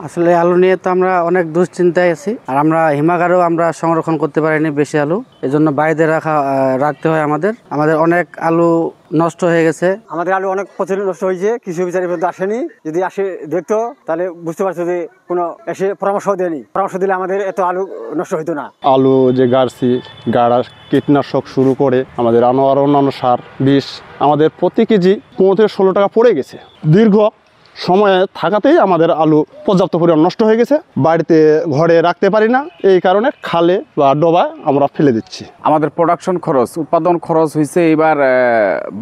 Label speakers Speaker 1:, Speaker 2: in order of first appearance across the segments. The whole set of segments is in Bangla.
Speaker 1: আসলে আলু নিয়ে তো আমরা অনেক দুশ্চিন্তায় আছি, আর আমরা হিমাগারেও আমরা সংরক্ষণ করতে পারিনি বেশি আলু, এজন্য বাইরে রাখতে হয়। আমাদের অনেক আলু নষ্ট হয়ে গেছে।
Speaker 2: আমাদের আলু অনেক প্রচুর নষ্ট হয়েছে, কৃষি অফিসারের পর্যন্ত আসেনি। যদি আসে দেখতো তাহলে বুঝতে পারছো যে কোনো এসে পরামর্শ দেয়নি। পরামর্শ দিলে আমাদের এত আলু নষ্ট হইতো না।
Speaker 3: আলু যে গাড়ছি, গাড়া কীটনাশক শুরু করে আমাদের আনোয়ার অন্যান্য সার বিষ আমাদের প্রতি কেজি 15-16 টাকা পড়ে গেছে। দীর্ঘ সময়ে থাকাতেই আমাদের আলু পর্যাপ্ত পরিমাণ নষ্ট হয়ে গেছে। বাড়িতে ঘরে রাখতে পারি না, এই কারণে খালে বা ডোবায় আমরা ফেলে দিচ্ছি।
Speaker 4: আমাদের প্রোডাকশন খরচ, উৎপাদন খরচ হয়েছে এবার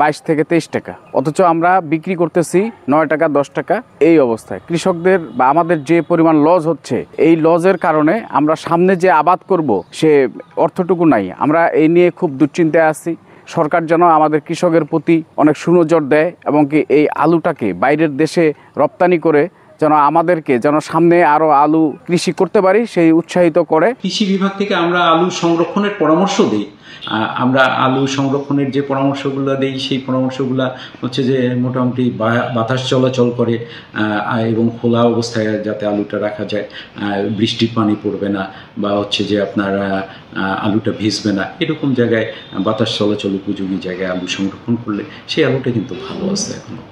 Speaker 4: 22 থেকে 23 টাকা, অথচ আমরা বিক্রি করতেছি 9 টাকা 10 টাকা। এই অবস্থায় কৃষকদের বা আমাদের যে পরিমাণ লস হচ্ছে, এই লসের কারণে আমরা সামনে যে আবাদ করব সে অর্থটুকু নাই। আমরা এই নিয়ে খুব দুশ্চিন্তায় আছি। সরকার যেন আমাদের কৃষকের প্রতি অনেক সুনজর দেয় এবং কি এই আলুটাকে বাইরের দেশে রপ্তানি করে যেন আমাদেরকে যেন সামনে আরও আলু কৃষি করতে পারি সেই উৎসাহিত করে।
Speaker 5: কৃষি বিভাগ থেকে আমরা আলু সংরক্ষণের পরামর্শ দিই। আমরা আলু সংরক্ষণের যে পরামর্শগুলো দিই সেই পরামর্শগুলো হচ্ছে যে মোটামুটি বাতাস চলাচল করে এবং খোলা অবস্থায় যাতে আলুটা রাখা যায়, বৃষ্টির পানি পড়বে না বা হচ্ছে যে আপনার আলুটা ভিজবে না, এরকম জায়গায় বাতাস চলাচল উপযোগী জায়গায় আলু সংরক্ষণ করলে সেই আলুটা কিন্তু ভালো আছে এখনো।